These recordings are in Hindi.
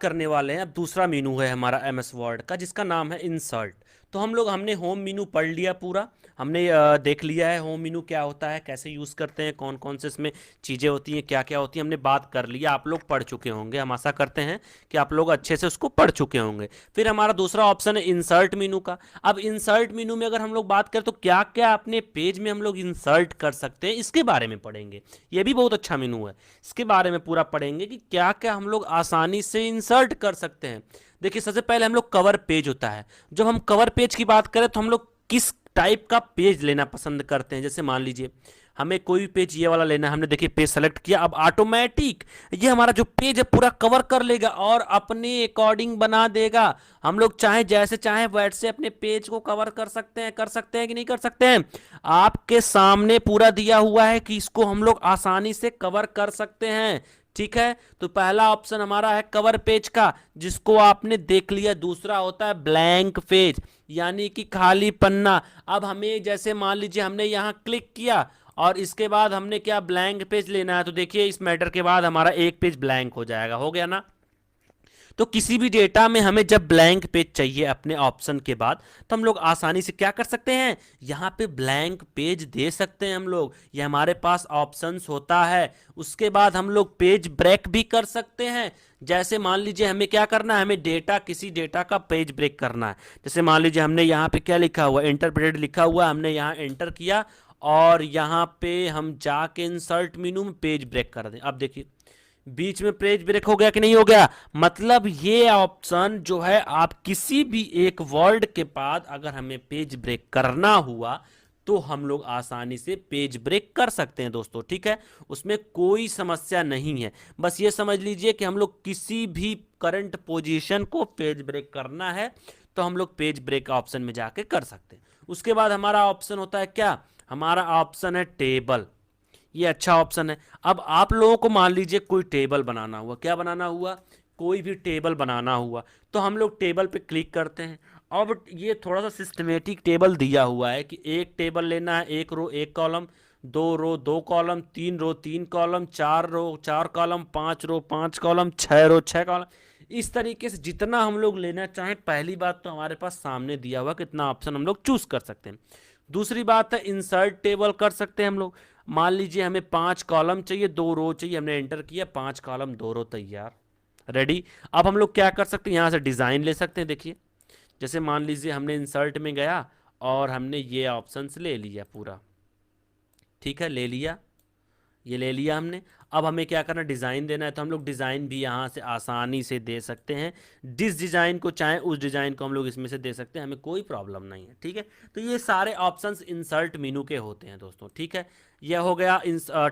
करने वाले हैं अब दूसरा मीनू है हमारा एमएस वर्ड का जिसका नाम है इंसर्ट। तो हमने होम मीनू पढ़ लिया पूरा। हमने देख लिया है होम मीनू क्या होता है, कैसे यूज़ करते हैं, कौन कौन से इसमें चीज़ें होती हैं, क्या क्या होती हैं, हमने बात कर लिया। आप लोग पढ़ चुके होंगे, हम आशा करते हैं कि आप लोग अच्छे से उसको पढ़ चुके होंगे। फिर हमारा दूसरा ऑप्शन है इंसर्ट मीनू का। अब इंसर्ट मीनू में अगर हम लोग बात करें तो क्या क्या अपने पेज में हम लोग इंसर्ट कर सकते हैं, इसके बारे में पढ़ेंगे। ये भी बहुत अच्छा मीनू है, इसके बारे में पूरा पढ़ेंगे कि क्या क्या हम लोग आसानी से इंसर्ट कर सकते हैं। देखिए सबसे पहले हम लोग कवर पेज होता है। जब हम कवर पेज की बात करें तो हम लोग किस टाइप का पेज लेना पसंद करते हैं। जैसे मान लीजिए हमें कोई भी पेज ये वाला लेना है, हमने देखिए पेज सेलेक्ट किया, अब ऑटोमेटिक ये हमारा जो पेज है पूरा कवर कर लेगा और अपने अकॉर्डिंग बना देगा। हम लोग चाहे जैसे चाहे वैसे अपने पेज को कवर कर सकते हैं कि नहीं कर सकते हैं। आपके सामने पूरा दिया हुआ है कि इसको हम लोग आसानी से कवर कर सकते हैं। ठीक है, तो पहला ऑप्शन हमारा है कवर पेज का, जिसको आपने देख लिया। दूसरा होता है ब्लैंक पेज, यानी कि खाली पन्ना। अब हमें जैसे मान लीजिए हमने यहां क्लिक किया और इसके बाद हमने क्या ब्लैंक पेज लेना है, तो देखिए इस मैटर के बाद हमारा एक पेज ब्लैंक हो जाएगा, हो गया ना। तो किसी भी डेटा में हमें जब ब्लैंक पेज चाहिए अपने ऑप्शन के बाद, तो हम लोग आसानी से क्या कर सकते हैं, यहाँ पे ब्लैंक पेज दे सकते हैं हम लोग। ये हमारे पास ऑप्शंस होता है। उसके बाद हम लोग पेज ब्रेक भी कर सकते हैं। जैसे मान लीजिए हमें क्या करना है, हमें डेटा किसी डेटा का पेज ब्रेक करना है। जैसे मान लीजिए हमने यहाँ पे क्या लिखा हुआ, इंटरप्रेटेड लिखा हुआ, हमने यहाँ एंटर किया और यहाँ पे हम जाके इंसर्ट मेनू में पेज ब्रेक कर दें। अब देखिए बीच में पेज ब्रेक हो गया कि नहीं हो गया। मतलब ये ऑप्शन जो है, आप किसी भी एक वर्ड के बाद अगर हमें पेज ब्रेक करना हुआ तो हम लोग आसानी से पेज ब्रेक कर सकते हैं दोस्तों। ठीक है, उसमें कोई समस्या नहीं है। बस ये समझ लीजिए कि हम लोग किसी भी करंट पोजीशन को पेज ब्रेक करना है तो हम लोग पेज ब्रेक ऑप्शन में जाके कर सकते हैं। उसके बाद हमारा ऑप्शन होता है क्या, हमारा ऑप्शन है टेबल। ये अच्छा ऑप्शन है। अब आप लोगों को मान लीजिए कोई टेबल बनाना हुआ, क्या बनाना हुआ, कोई भी टेबल बनाना हुआ, तो हम लोग टेबल पे क्लिक करते हैं। अब ये थोड़ा सा सिस्टमेटिक टेबल दिया हुआ है कि एक टेबल लेना है, एक रो एक कॉलम, दो रो दो कॉलम, तीन रो तीन कॉलम, चार रो चार कॉलम, पांच रो पांच कॉलम, छह रो छह कॉलम। इस तरीके से जितना हम लोग लेना चाहें, पहली बात तो हमारे पास सामने दिया हुआ कितना ऑप्शन हम लोग चूज कर सकते हैं। दूसरी बात है इंसर्ट टेबल कर सकते हैं हम लोग। मान लीजिए हमें पांच कॉलम चाहिए, दो रो चाहिए, हमने एंटर किया, पांच कॉलम दो रो तैयार, रेडी। अब हम लोग क्या कर सकते हैं, यहां से डिजाइन ले सकते हैं। देखिए जैसे मान लीजिए हमने इंसर्ट में गया और हमने ये ऑप्शंस ले लिया पूरा। ठीक है, ले लिया, ये ले लिया हमने। अब हमें क्या करना, डिज़ाइन देना है, तो हम लोग डिज़ाइन भी यहाँ से आसानी से दे सकते हैं। जिस डिज़ाइन को चाहें उस डिज़ाइन को हम लोग इसमें से दे सकते हैं, हमें कोई प्रॉब्लम नहीं है। ठीक है, तो ये सारे ऑप्शंस इंसर्ट मेनू के होते हैं दोस्तों। ठीक है, यह हो गया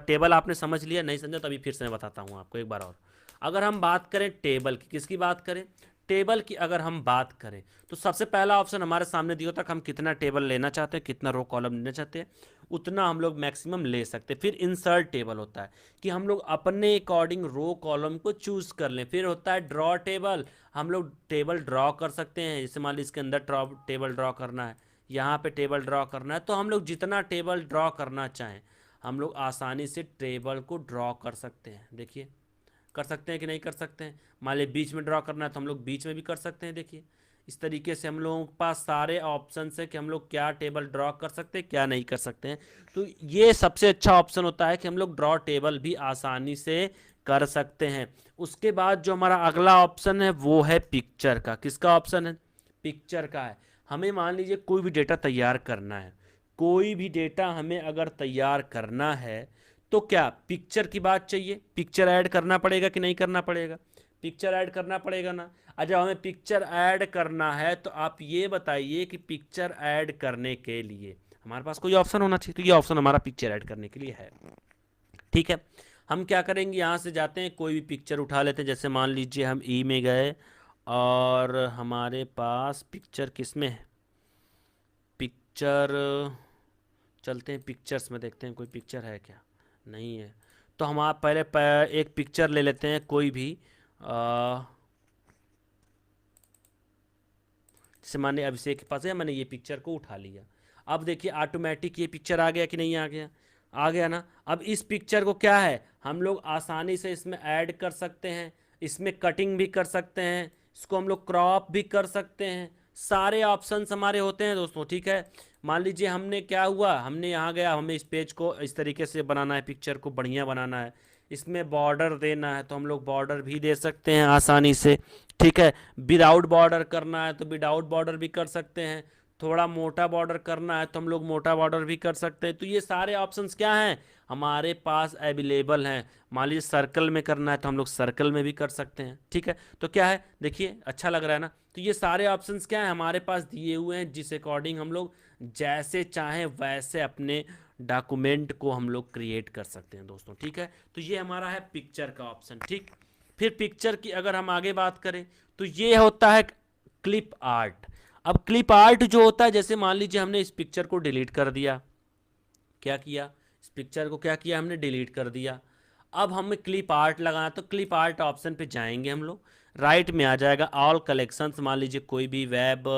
टेबल। आपने समझ लिया, नहीं समझा तो अभी फिर से मैं बताता हूँ आपको एक बार और। अगर हम बात करें टेबल की, किसकी बात करें, टेबल की अगर हम बात करें तो सबसे पहला ऑप्शन हमारे सामने दिया होता है कि हम कितना टेबल लेना चाहते हैं, कितना रो कॉलम लेना चाहते हैं, उतना हम लोग मैक्सिमम ले सकते हैं। फिर इंसर्ट टेबल होता है कि हम लोग अपने अकॉर्डिंग रो कॉलम को चूज कर लें। फिर होता है ड्रॉ टेबल, हम लोग टेबल ड्रॉ कर सकते हैं। जैसे मान लीजिए इसके अंदर टेबल ड्रॉ करना है, यहाँ पे टेबल ड्रॉ करना है, तो हम लोग जितना टेबल ड्रॉ करना चाहें हम लोग आसानी से टेबल को ड्रॉ कर सकते हैं। देखिए कर सकते हैं कि नहीं कर सकते हैं। मान लीजिए बीच में ड्रॉ करना है तो हम लोग बीच में भी कर सकते हैं। देखिए इस तरीके से हम लोगों के पास सारे ऑप्शन है कि हम लोग क्या टेबल ड्रॉ कर सकते हैं, क्या नहीं कर सकते हैं। तो ये सबसे अच्छा ऑप्शन होता है कि हम लोग ड्रॉ टेबल भी आसानी से कर सकते हैं। उसके बाद जो हमारा अगला ऑप्शन है वो है पिक्चर का। किसका ऑप्शन है, पिक्चर का है। हमें मान लीजिए कोई भी डेटा तैयार करना है, कोई भी डेटा हमें अगर तैयार करना है तो क्या पिक्चर की बात चाहिए, पिक्चर ऐड करना पड़ेगा कि नहीं करना पड़ेगा, पिक्चर ऐड करना पड़ेगा ना। जब हमें पिक्चर ऐड करना है तो आप ये बताइए कि पिक्चर ऐड करने के लिए हमारे पास कोई ऑप्शन होना चाहिए, तो ये ऑप्शन हमारा पिक्चर ऐड करने के लिए है। ठीक है, हम क्या करेंगे, यहाँ से जाते हैं कोई भी पिक्चर उठा लेते हैं। जैसे मान लीजिए हम ई में गए और हमारे पास पिक्चर किस में है, पिक्चर, चलते हैं पिक्चर्स में, देखते हैं कोई पिक्चर है क्या, नहीं है। तो हम आप पहले एक पिक्चर ले लेते हैं कोई भी, जैसे माने अभिषेक के पास है, मैंने ये पिक्चर को उठा लिया। अब देखिए ऑटोमेटिक ये पिक्चर आ गया कि नहीं आ गया, आ गया ना। अब इस पिक्चर को क्या है, हम लोग आसानी से इसमें ऐड कर सकते हैं, इसमें कटिंग भी कर सकते हैं, इसको हम लोग क्रॉप भी कर सकते हैं, सारे ऑप्शंस हमारे होते हैं दोस्तों, ठीक है। मान लीजिए हमने क्या हुआ, हमने यहाँ गया, हमें इस पेज को इस तरीके से बनाना है, पिक्चर को बढ़िया बनाना है, इसमें बॉर्डर देना है तो हम लोग बॉर्डर भी दे सकते हैं आसानी से, ठीक है। विदाउट बॉर्डर करना है तो विदाउट बॉर्डर भी कर सकते हैं, थोड़ा मोटा बॉर्डर करना है तो हम लोग मोटा बॉर्डर भी कर सकते हैं। तो ये सारे ऑप्शंस क्या हैं, हमारे पास अवेलेबल हैं। मान लीजिए सर्कल में करना है तो हम लोग सर्कल में भी कर सकते हैं, ठीक है। तो क्या है, देखिए अच्छा लग रहा है ना। तो ये सारे ऑप्शंस क्या है हमारे पास दिए हुए हैं, जिस अकॉर्डिंग हम लोग जैसे चाहें वैसे अपने डॉक्यूमेंट को हम लोग क्रिएट कर सकते हैं दोस्तों, ठीक है। तो ये हमारा है पिक्चर का ऑप्शन, ठीक। फिर पिक्चर की अगर हम आगे बात करें तो ये होता है क्लिप आर्ट। अब क्लिप आर्ट जो होता है, जैसे मान लीजिए हमने इस पिक्चर को डिलीट कर दिया, क्या किया, इस पिक्चर को क्या किया हमने, डिलीट कर दिया। अब हमें क्लिप आर्ट लगाना, तो क्लिप आर्ट ऑप्शन पे जाएंगे हम लोग, राइट में आ जाएगा ऑल कलेक्शंस, मान लीजिए कोई भी वेब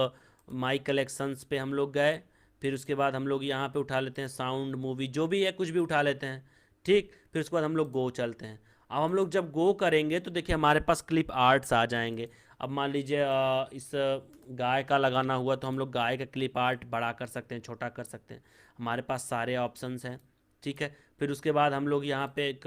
माई कलेक्शंस पे हम लोग गए, फिर उसके बाद हम लोग यहाँ पे उठा लेते हैं साउंड मूवी, जो भी है कुछ भी उठा लेते हैं, ठीक। फिर उसके बाद हम लोग गो चलते हैं। अब हम लोग जब गो करेंगे तो देखिए हमारे पास क्लिप आर्ट्स आ जाएंगे। अब मान लीजिए इस गाय का लगाना हुआ तो हम लोग गाय का क्लिप आर्ट बड़ा कर सकते हैं, छोटा कर सकते हैं, हमारे पास सारे ऑप्शंस हैं, ठीक है। फिर उसके बाद हम लोग यहाँ पे एक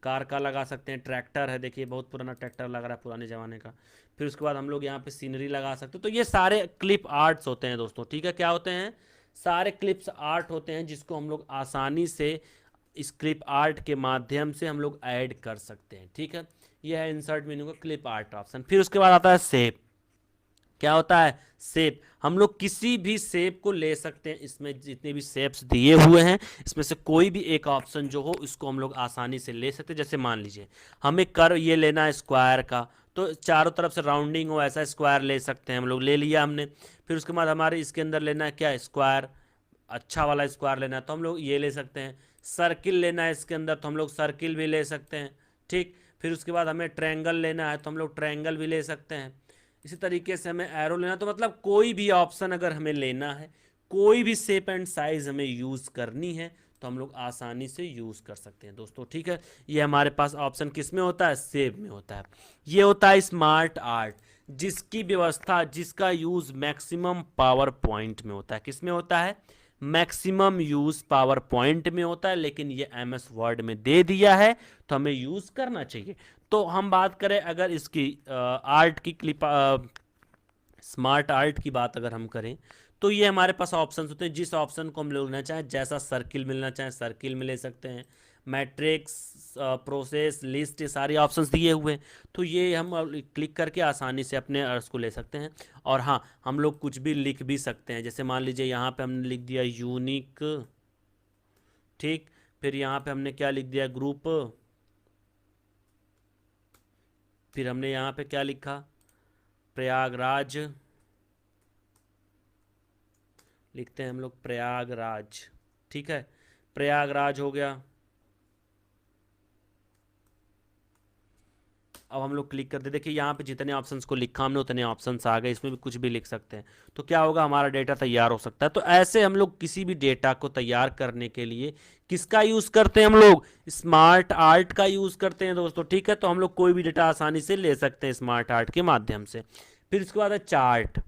कार का लगा सकते हैं, ट्रैक्टर है, देखिए बहुत पुराना ट्रैक्टर लग रहा है पुराने ज़माने का। फिर उसके बाद हम लोग यहाँ पे सीनरी लगा सकते हैं। तो ये सारे क्लिप आर्ट्स होते हैं दोस्तों, ठीक है। क्या होते हैं, सारे क्लिप्स आर्ट होते हैं जिसको हम लोग आसानी से इस क्लिप आर्ट के माध्यम से हम लोग ऐड कर सकते हैं, ठीक है। यह है इंसर्ट मेन्यू का क्लिप आर्ट ऑप्शन। फिर उसके बाद आता है शेप। क्या होता है, शेप। हम लोग किसी भी शेप को ले सकते हैं, इसमें जितने भी शेप्स दिए हुए हैं इसमें से कोई भी एक ऑप्शन जो हो इसको हम लोग आसानी से ले सकते हैं। जैसे मान लीजिए हमें कर ये लेना है स्क्वायर का, तो चारों तरफ से राउंडिंग हो ऐसा स्क्वायर ले सकते हैं, हम लोग ले लिया हमने। फिर उसके बाद हमारे इसके अंदर लेना है क्या, स्क्वायर, अच्छा वाला स्क्वायर लेना है तो हम लोग ये ले सकते हैं। सर्किल लेना है इसके अंदर तो हम लोग सर्किल भी ले सकते हैं, ठीक। फिर उसके बाद हमें ट्रायंगल लेना है तो हम लोग ट्रायंगल भी ले सकते हैं। इसी तरीके से हमें एरो लेना, तो मतलब कोई भी ऑप्शन अगर हमें लेना है, कोई भी शेप एंड साइज हमें यूज़ करनी है तो हम लोग आसानी से यूज़ कर सकते हैं दोस्तों, ठीक है। ये हमारे पास ऑप्शन किस में होता है, शेप में होता है। ये होता है स्मार्ट आर्ट, जिसकी व्यवस्था, जिसका यूज़ मैक्सिमम पावर पॉइंट में होता है। किस में होता है, मैक्सिमम यूज़ पावर पॉइंट में होता है, लेकिन ये एमएस वर्ड में दे दिया है तो हमें यूज़ करना चाहिए। तो हम बात करें अगर इसकी आर्ट की क्लिप, स्मार्ट आर्ट की बात अगर हम करें तो ये हमारे पास ऑप्शंस होते हैं, जिस ऑप्शन को हम लेना चाहें, जैसा सर्किल मिलना चाहें सर्किल में ले सकते हैं, मैट्रिक्स, प्रोसेस, लिस्ट, ये सारे ऑप्शंस दिए हुए हैं। तो ये हम क्लिक करके आसानी से अपने अर्स को ले सकते हैं। और हाँ, हम लोग कुछ भी लिख भी सकते हैं, जैसे मान लीजिए यहाँ पे हमने लिख दिया यूनिक, ठीक। फिर यहाँ पे हमने क्या लिख दिया, ग्रुप। फिर हमने यहाँ पे क्या लिखा, प्रयागराज, लिखते हैं हम लोग प्रयागराज, ठीक है। प्रयागराज हो गया। अब हम लोग क्लिक करते, देखिए यहाँ पे जितने ऑप्शंस को लिखा हमने उतने ऑप्शंस आ गए, इसमें भी कुछ भी लिख सकते हैं। तो क्या होगा, हमारा डेटा तैयार हो सकता है। तो ऐसे हम लोग किसी भी डेटा को तैयार करने के लिए किसका यूज़ करते हैं, हम लोग स्मार्ट आर्ट का यूज़ करते हैं दोस्तों, ठीक है। तो हम लोग कोई भी डेटा आसानी से ले सकते हैं स्मार्ट आर्ट के माध्यम से। फिर इसके बाद है चार्ट।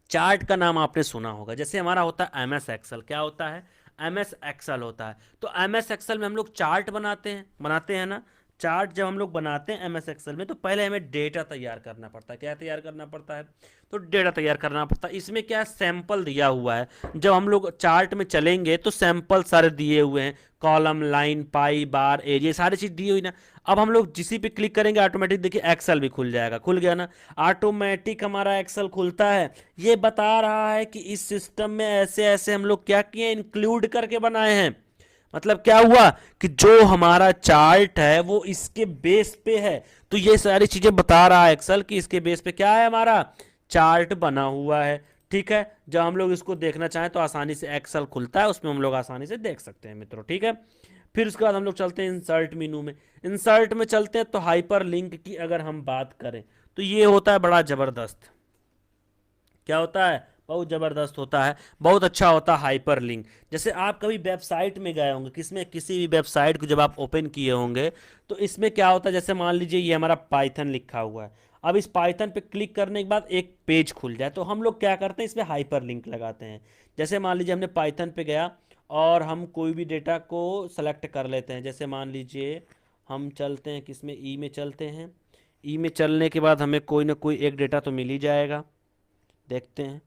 चार्ट का नाम आपने सुना होगा, जैसे हमारा होता है एम एस एक्सल। क्या होता है, एम एस एक्सल होता है। तो एम एस एक्सल में हम लोग चार्ट बनाते हैं ना। चार्ट जब हम लोग बनाते हैं एम एस एक्सल में तो पहले हमें डेटा तैयार करना पड़ता है। क्या तैयार करना पड़ता है, तो डेटा तैयार करना पड़ता है। इसमें क्या सैंपल दिया हुआ है, जब हम लोग चार्ट में चलेंगे तो सैंपल सारे दिए हुए हैं, कॉलम, लाइन, पाई, बार, एरिया, सारी चीज़ दी हुई ना। अब हम लोग जिसी पे क्लिक करेंगे ऑटोमेटिक देखिए एक्सेल भी खुल जाएगा, खुल गया ना, ऑटोमेटिक हमारा एक्सेल खुलता है। ये बता रहा है कि इस सिस्टम में ऐसे ऐसे हम लोग क्या किए, इंक्लूड करके बनाए हैं। मतलब क्या हुआ कि जो हमारा चार्ट है वो इसके बेस पे है। तो ये सारी चीजें बता रहा है एक्सेल कि इसके बेस पे क्या है, हमारा चार्ट बना हुआ है, ठीक है। जब हम लोग इसको देखना चाहें तो आसानी से एक्सेल खुलता है, उसमें हम लोग आसानी से देख सकते हैं मित्रों, ठीक है। फिर उसके बाद हम लोग चलते हैं इंसर्ट मेनू में। इंसर्ट में चलते हैं तो हाइपर लिंक की अगर हम बात करें तो ये होता है बड़ा जबरदस्त। क्या होता है, बहुत ज़बरदस्त होता है, बहुत अच्छा होता है हाइपर लिंक। जैसे आप कभी वेबसाइट में गए होंगे, किसमें किसी भी वेबसाइट को जब आप ओपन किए होंगे, तो इसमें क्या होता है, जैसे मान लीजिए ये हमारा पाइथन लिखा हुआ है। अब इस पाइथन पे क्लिक करने के बाद एक पेज खुल जाए, तो हम लोग क्या करते हैं, इसमें हाइपर लिंक लगाते हैं। जैसे मान लीजिए हमने पाइथन पे गया और हम कोई भी डेटा को सेलेक्ट कर लेते हैं। जैसे मान लीजिए हम चलते हैं किसमें, ई में चलते हैं। ई में चलने के बाद हमें कोई ना कोई एक डेटा तो मिल ही जाएगा। देखते हैं,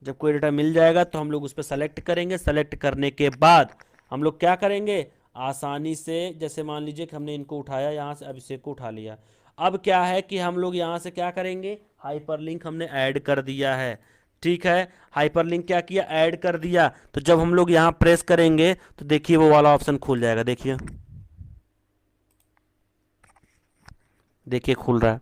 जब कोई डेटा मिल जाएगा तो हम लोग उस पर सेलेक्ट करेंगे। सेलेक्ट करने के बाद हम लोग क्या करेंगे, आसानी से, जैसे मान लीजिए कि हमने इनको उठाया यहाँ से, अभिषेक को उठा लिया। अब क्या है कि हम लोग यहाँ से क्या करेंगे, हाइपरलिंक हमने ऐड कर दिया है। ठीक है, हाइपरलिंक क्या किया, ऐड कर दिया। तो जब हम लोग यहाँ प्रेस करेंगे तो देखिए वो वाला ऑप्शन खुल जाएगा। देखिए, देखिए खुल रहा है।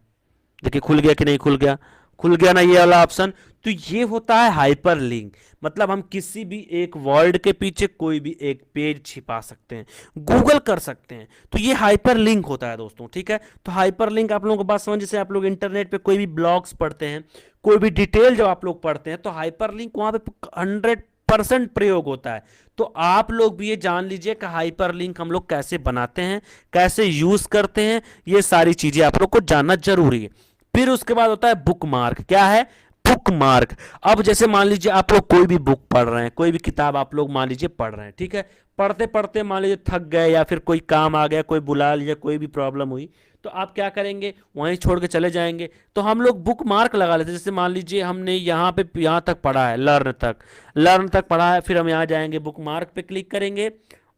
देखिए खुल गया कि नहीं खुल गया, खुल गया ना ये वाला ऑप्शन। तो ये होता है हाइपर लिंक। मतलब हम किसी भी एक वर्ड के पीछे कोई भी एक पेज छिपा सकते हैं, गूगल कर सकते हैं। तो ये हाइपर लिंक होता है दोस्तों। ठीक है, तो हाइपर लिंक आप लोगों को बात समझ, जैसे आप लोग इंटरनेट पे कोई भी ब्लॉग्स पढ़ते हैं, कोई भी डिटेल जब आप लोग पढ़ते हैं, तो हाइपर लिंक वहां पे 100% प्रयोग होता है। तो आप लोग भी ये जान लीजिए कि हाइपर लिंक हम लोग कैसे बनाते हैं, कैसे यूज करते हैं, ये सारी चीजें आप लोग को जानना जरूरी है। फिर उसके बाद होता है बुक मार्क। क्या है, बुक मार्क। अब जैसे मान लीजिए आप लोग कोई भी बुक पढ़ रहे हैं, कोई भी किताब आप लोग मान लीजिए पढ़ रहे हैं। ठीक है, पढ़ते पढ़ते मान लीजिए थक गए या फिर कोई काम आ गया, कोई बुला लिया, कोई भी प्रॉब्लम हुई, तो आप क्या करेंगे, वहीं छोड़ के चले जाएंगे। तो हम लोग बुक मार्क लगा लेते हैं। जैसे मान लीजिए हमने यहाँ पे यहाँ तक पढ़ा है, लर्न तक पढ़ा है, फिर हम यहाँ जाएंगे, बुक मार्क पे क्लिक करेंगे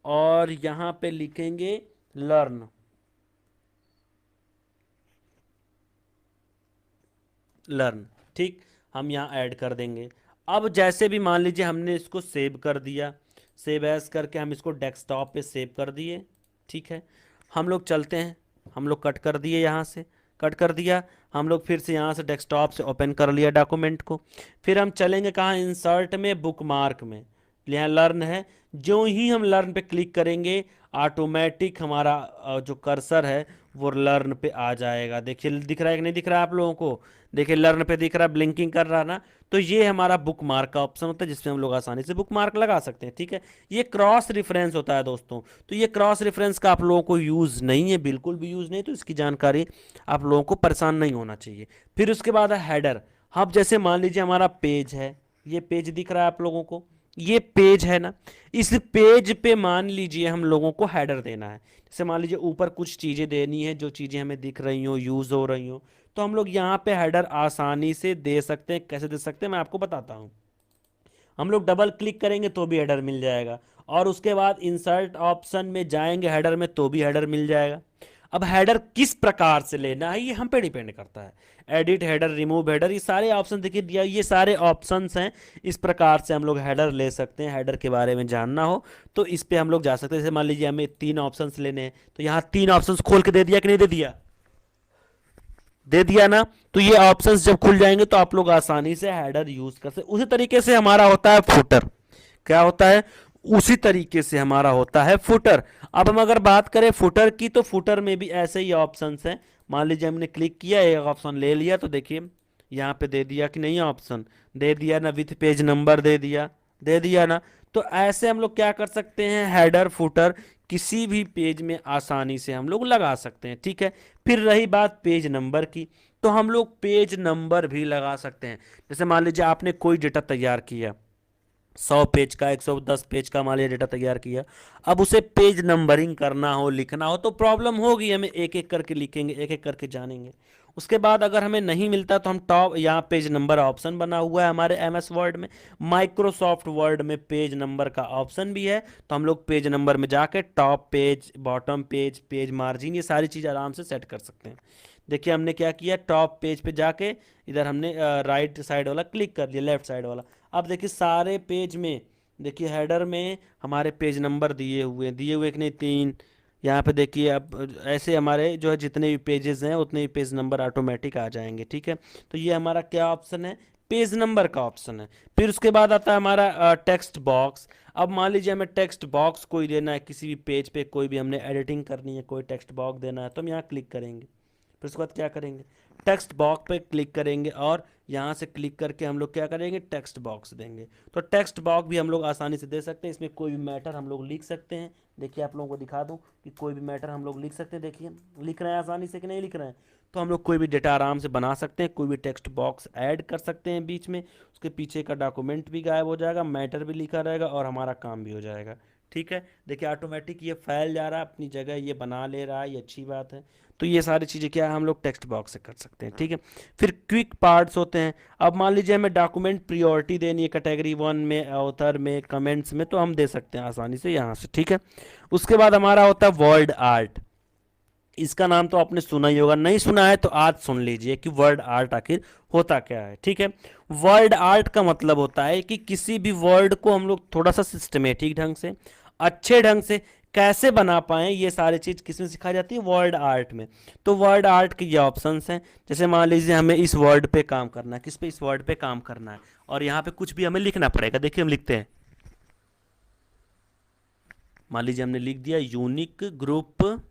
और यहाँ पे लिखेंगे लर्न। लर्न, ठीक, हम यहाँ ऐड कर देंगे। अब जैसे भी मान लीजिए हमने इसको सेव कर दिया, सेव एज करके हम इसको डेस्कटॉप पे सेव कर दिए। ठीक है, हम लोग चलते हैं, हम लोग कट कर दिए, यहाँ से कट कर दिया। हम लोग फिर से यहाँ से डेस्कटॉप से ओपन कर लिया डॉक्यूमेंट को। फिर हम चलेंगे कहाँ, इंसर्ट में, बुक मार्क में, यहाँ लर्न है। जो ही हम लर्न पे क्लिक करेंगे, ऑटोमेटिक हमारा जो कर्सर है वो लर्न पे आ जाएगा। देखिए दिख रहा है कि नहीं दिख रहा है आप लोगों को, देखिए लर्न पे दिख रहा है, ब्लिंकिंग कर रहा है ना। तो ये हमारा बुक मार्क का ऑप्शन होता है, जिसमें हम लोग आसानी से बुक मार्क लगा सकते हैं। ठीक है, ये क्रॉस रेफरेंस होता है दोस्तों। तो ये क्रॉस रेफरेंस का आप लोगों को यूज़ नहीं है, बिल्कुल भी यूज़ नहीं, तो इसकी जानकारी आप लोगों को परेशान नहीं होना चाहिए। फिर उसके बाद है हेडर। अब जैसे मान लीजिए हमारा पेज है, ये पेज दिख रहा है आप लोगों को, ये पेज है ना, इस पेज पे मान लीजिए हम लोगों को हेडर देना है। जैसे मान लीजिए ऊपर कुछ चीज़ें देनी है, जो चीज़ें हमें दिख रही हो, यूज़ हो रही हो, तो हम लोग यहाँ पे हेडर आसानी से दे सकते हैं। कैसे दे सकते हैं मैं आपको बताता हूँ। हम लोग डबल क्लिक करेंगे तो भी हेडर मिल जाएगा, और उसके बाद इंसर्ट ऑप्शन में जाएंगे हेडर में, तो भी हेडर मिल जाएगा। अब हेडर किस प्रकार से लेना है ये हम पे डिपेंड करता है। एडिट हेडर, रिमूव हेडर, ये सारे ऑप्शन देखिए दिया, ये सारे ऑप्शंस हैं। इस प्रकार से हम लोग हेडर ले सकते हैं। हेडर के बारे में जानना हो तो इस पे हम लोग जा सकते हैं। जैसे मान लीजिए हमें 3 ऑप्शंस लेने हैं, तो यहाँ 3 ऑप्शंस खोल के दे दिया कि नहीं दे दिया, दे दिया ना। तो ये ऑप्शंस जब खुल जाएंगे तो आप लोग आसानी से हेडर यूज कर सकते। उसी तरीके से हमारा होता है फुटर। क्या होता है, उसी तरीके से हमारा होता है फुटर। अब हम अगर बात करें फुटर की, तो फुटर में भी ऐसे ही ऑप्शंस हैं। मान लीजिए हमने क्लिक किया, एक ऑप्शन ले लिया, तो देखिए यहाँ पे दे दिया कि नहीं, ऑप्शन दे दिया ना, विथ पेज नंबर दे दिया, दे दिया ना। तो ऐसे हम लोग क्या कर सकते हैं, हेडर फुटर किसी भी पेज में आसानी से हम लोग लगा सकते हैं। ठीक है, फिर रही बात पेज नंबर की, तो हम लोग पेज नंबर भी लगा सकते हैं। जैसे मान लीजिए आपने कोई डेटा तैयार किया, 100 पेज का, 110 पेज का मान लीजिए डेटा तैयार किया। अब उसे पेज नंबरिंग करना हो, लिखना हो, तो प्रॉब्लम होगी, हमें एक एक करके लिखेंगे, एक एक करके जानेंगे। उसके बाद अगर हमें नहीं मिलता तो हम टॉप, यहाँ पेज नंबर ऑप्शन बना हुआ है हमारे एमएस वर्ड में, माइक्रोसॉफ्ट वर्ड में पेज नंबर का ऑप्शन भी है। तो हम लोग पेज नंबर में जाके top page, bottom page, page margin, ये सारी चीज़ आराम से सेट कर सकते हैं। देखिए हमने क्या किया, टॉप पेज पे जाके इधर हमने राइट साइड वाला क्लिक कर लिया, लेफ्ट साइड वाला। अब देखिए सारे पेज में, देखिए हेडर में हमारे पेज नंबर दिए हुए कि नहीं, 3। यहाँ पे देखिए अब ऐसे हमारे जो है जितने भी पेजेस हैं उतने ही पेज नंबर ऑटोमेटिक आ जाएंगे। ठीक है, तो ये हमारा क्या ऑप्शन है, पेज नंबर का ऑप्शन है। फिर उसके बाद आता है हमारा टेक्स्ट बॉक्स। अब मान लीजिए हमें टेक्स्ट बॉक्स कोई देना है, किसी भी पेज पे कोई भी हमने एडिटिंग करनी है, कोई टेक्स्ट बॉक्स देना है, तो हम यहाँ क्लिक करेंगे। फिर उसके बाद क्या करेंगे, टेक्स्ट बॉक्स पे क्लिक करेंगे और यहाँ से क्लिक करके हम लोग क्या करेंगे, टेक्स्ट बॉक्स देंगे। तो टेक्स्ट बॉक्स भी हम लोग आसानी से दे सकते हैं, इसमें कोई भी मैटर हम लोग लिख सकते हैं। देखिए आप लोगों को दिखा दूँ कि कोई भी मैटर हम लोग लिख सकते हैं। देखिए लिख रहे हैं आसानी से कि नहीं लिख रहे हैं। तो हम लोग कोई भी डेटा आराम से बना सकते हैं, कोई भी टेक्स्ट बॉक्स ऐड कर सकते हैं बीच में, उसके पीछे का डॉक्यूमेंट भी गायब हो जाएगा, मैटर भी लिखा रहेगा और हमारा काम भी हो जाएगा। ठीक है, देखिए ऑटोमेटिक ये फैल जा रहा है अपनी जगह, ये बना ले रहा है, ये अच्छी बात है। तो ये सारी चीज़ें क्या है हम लोग टेक्स्ट बॉक्स से कर सकते हैं। ठीक है, फिर क्विक पार्ट्स होते हैं। अब मान लीजिए हमें डॉक्यूमेंट प्रियोरिटी देनी है कैटेगरी 1 में, ऑथर में, कमेंट्स में, तो हम दे सकते हैं आसानी से यहाँ से। ठीक है, उसके बाद हमारा होता है वर्ड आर्ट। इसका नाम तो आपने सुना ही होगा, नहीं सुना है तो आज सुन लीजिए कि वर्ड आर्ट आखिर होता क्या है। ठीक है, वर्ड आर्ट का मतलब होता है कि किसी भी वर्ड को हम लोग थोड़ा सा सिस्टमेटिक ढंग से, अच्छे ढंग से कैसे बना पाएं, ये सारी चीज़ किसमें सिखाई जाती है, वर्ड आर्ट में। तो वर्ड आर्ट के ये ऑप्शंस हैं। जैसे मान लीजिए हमें इस वर्ड पे काम करना है, किस पे, इस वर्ड पे काम करना है, और यहाँ पे कुछ भी हमें लिखना पड़ेगा। देखिए हम लिखते हैं, मान लीजिए हमने लिख दिया यूनिक ग्रुप,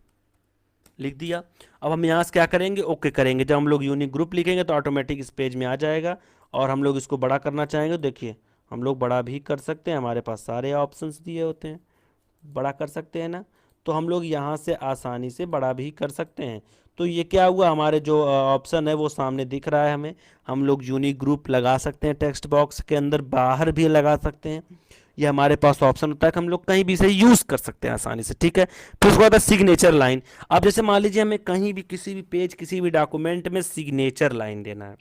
लिख दिया। अब हम यहाँ से क्या करेंगे, ओके करेंगे। जब हम लोग यूनिक ग्रुप लिखेंगे तो ऑटोमेटिक इस पेज में आ जाएगा। और हम लोग इसको बड़ा करना चाहेंगे, देखिए हम लोग बड़ा भी कर सकते हैं, हमारे पास सारे ऑप्शंस दिए होते हैं, बड़ा कर सकते हैं ना। तो हम लोग यहाँ से आसानी से बड़ा भी कर सकते हैं। तो ये क्या हुआ, हमारे जो ऑप्शन है वो सामने दिख रहा है हमें। हम लोग यूनिक ग्रुप लगा सकते हैं टेक्स्ट बॉक्स के अंदर, बाहर भी लगा सकते हैं। ये हमारे पास ऑप्शन होता है कि हम लोग कहीं भी इसे यूज़ कर सकते हैं आसानी से। ठीक है, फिर उसके बाद सिग्नेचर लाइन। अब जैसे मान लीजिए हमें कहीं भी, किसी भी पेज, किसी भी डॉक्यूमेंट में सिग्नेचर लाइन देना है,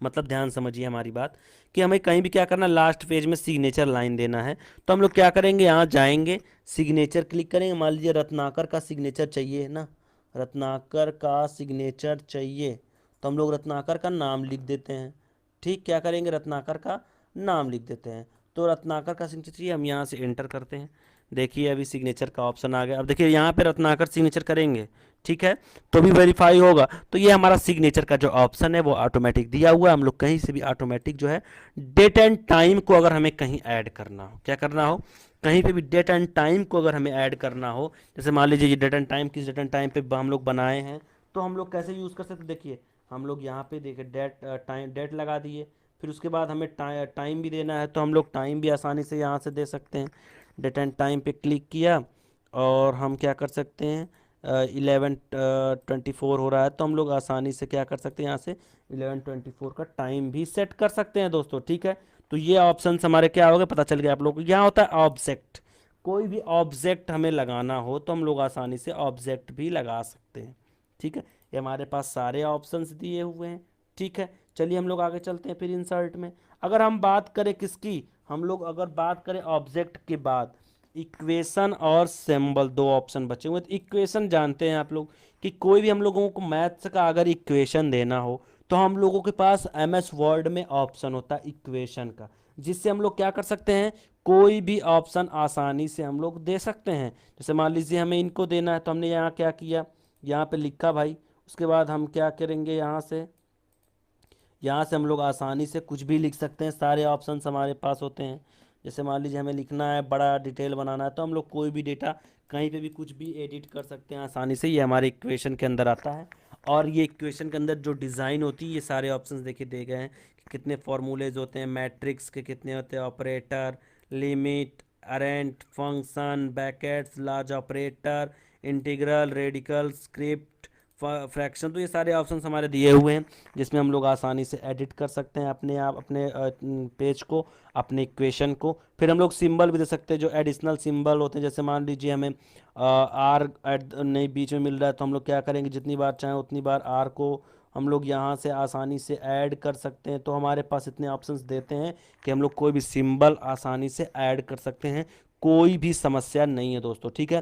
मतलब ध्यान समझिए हमारी बात, कि हमें कहीं भी क्या करना है, लास्ट पेज में सिग्नेचर लाइन देना है। तो हम लोग क्या करेंगे, यहाँ जाएंगे, सिग्नेचर क्लिक करेंगे। मान लीजिए रत्नाकर का सिग्नेचर चाहिए ना, रत्नाकर का सिग्नेचर चाहिए, तो हम लोग रत्नाकर का नाम लिख देते हैं। ठीक, क्या करेंगे, रत्नाकर का नाम लिख देते हैं। तो रत्नाकर का सिग्नेचर चाहिए, हम यहाँ से एंटर करते हैं। देखिए अभी सिग्नेचर का ऑप्शन आ गया। अब देखिए यहाँ पे रत्नाकर सिग्नेचर करेंगे, ठीक है, तो भी वेरीफाई होगा। तो ये हमारा सिग्नेचर का जो ऑप्शन है वो ऑटोमेटिक दिया हुआ है। हम लोग कहीं से भी ऑटोमेटिक जो है डेट एंड टाइम को अगर हमें कहीं ऐड करना हो, क्या करना हो, कहीं पे भी डेट एंड टाइम को अगर हमें ऐड करना हो, जैसे मान लीजिए ये डेट एंड टाइम, किस डेट एंड टाइम पे हम लोग बनाए हैं, तो हम लोग कैसे यूज़ कर सकते हैं। देखिए हम लोग यहाँ पे देखिए डेट टाइम, डेट लगा दिए, फिर उसके बाद हमें टाइम भी देना है, तो हम लोग टाइम भी आसानी से यहाँ से दे सकते हैं। डेट एंड टाइम पे क्लिक किया और हम क्या कर सकते हैं, 11:24 हो रहा है, तो हम लोग आसानी से क्या कर सकते हैं, यहाँ से 11:24 का टाइम भी सेट कर सकते हैं दोस्तों। ठीक है, तो ये ऑप्शन हमारे क्या हो गए, पता चल गया आप लोगों को। यहाँ होता है ऑब्जेक्ट, कोई भी ऑब्जेक्ट हमें लगाना हो तो हम लोग आसानी से ऑब्जेक्ट भी लगा सकते हैं। ठीक है, ये हमारे पास सारे ऑप्शंस दिए हुए हैं। ठीक है, चलिए हम लोग आगे चलते हैं फिर इंसर्ट में। अगर हम बात करें किसकी, हम लोग अगर बात करें ऑब्जेक्ट के बाद, इक्वेशन और सिंबल, दो ऑप्शन बचे हुए। तो इक्वेशन जानते हैं आप लोग कि कोई भी हम लोगों को मैथ्स का अगर इक्वेशन देना हो तो हम लोगों के पास एमएस वर्ड में ऑप्शन होता है इक्वेशन का, जिससे हम लोग क्या कर सकते हैं, कोई भी ऑप्शन आसानी से हम लोग दे सकते हैं। जैसे मान लीजिए हमें इनको देना है, तो हमने यहाँ क्या किया, यहाँ पे लिखा भाई। उसके बाद हम क्या करेंगे, यहाँ से हम लोग आसानी से कुछ भी लिख सकते हैं, सारे ऑप्शन हमारे पास होते हैं। जैसे मान लीजिए हमें लिखना है, बड़ा डिटेल बनाना है, तो हम लोग कोई भी डेटा कहीं पे भी कुछ भी एडिट कर सकते हैं आसानी से। ये हमारे इक्वेशन के अंदर आता है। और ये इक्वेशन के अंदर जो डिज़ाइन होती है, ये सारे ऑप्शंस देखिए दिए गए हैं कि कितने फॉर्मूलेज होते हैं, मैट्रिक्स के कितने होते हैं, operator, limit, aren't, function, brackets, large operator, integral, radical, script, fraction. तो ये सारे ऑप्शंस हमारे दिए हुए हैं, जिसमें हम लोग आसानी से एडिट कर सकते हैं अपने आप, अपने पेज को, अपने इक्वेशन को। फिर हम लोग सिंबल भी दे सकते हैं, जो एडिशनल सिंबल होते हैं। जैसे मान लीजिए हमें आर नहीं बीच में मिल रहा है, तो हम लोग क्या करेंगे, जितनी बार चाहें उतनी बार आर को हम लोग यहाँ से आसानी से ऐड कर सकते हैं। तो हमारे पास इतने ऑप्शंस देते हैं कि हम लोग कोई भी सिंबल आसानी से ऐड कर सकते हैं, कोई भी समस्या नहीं है दोस्तों। ठीक है।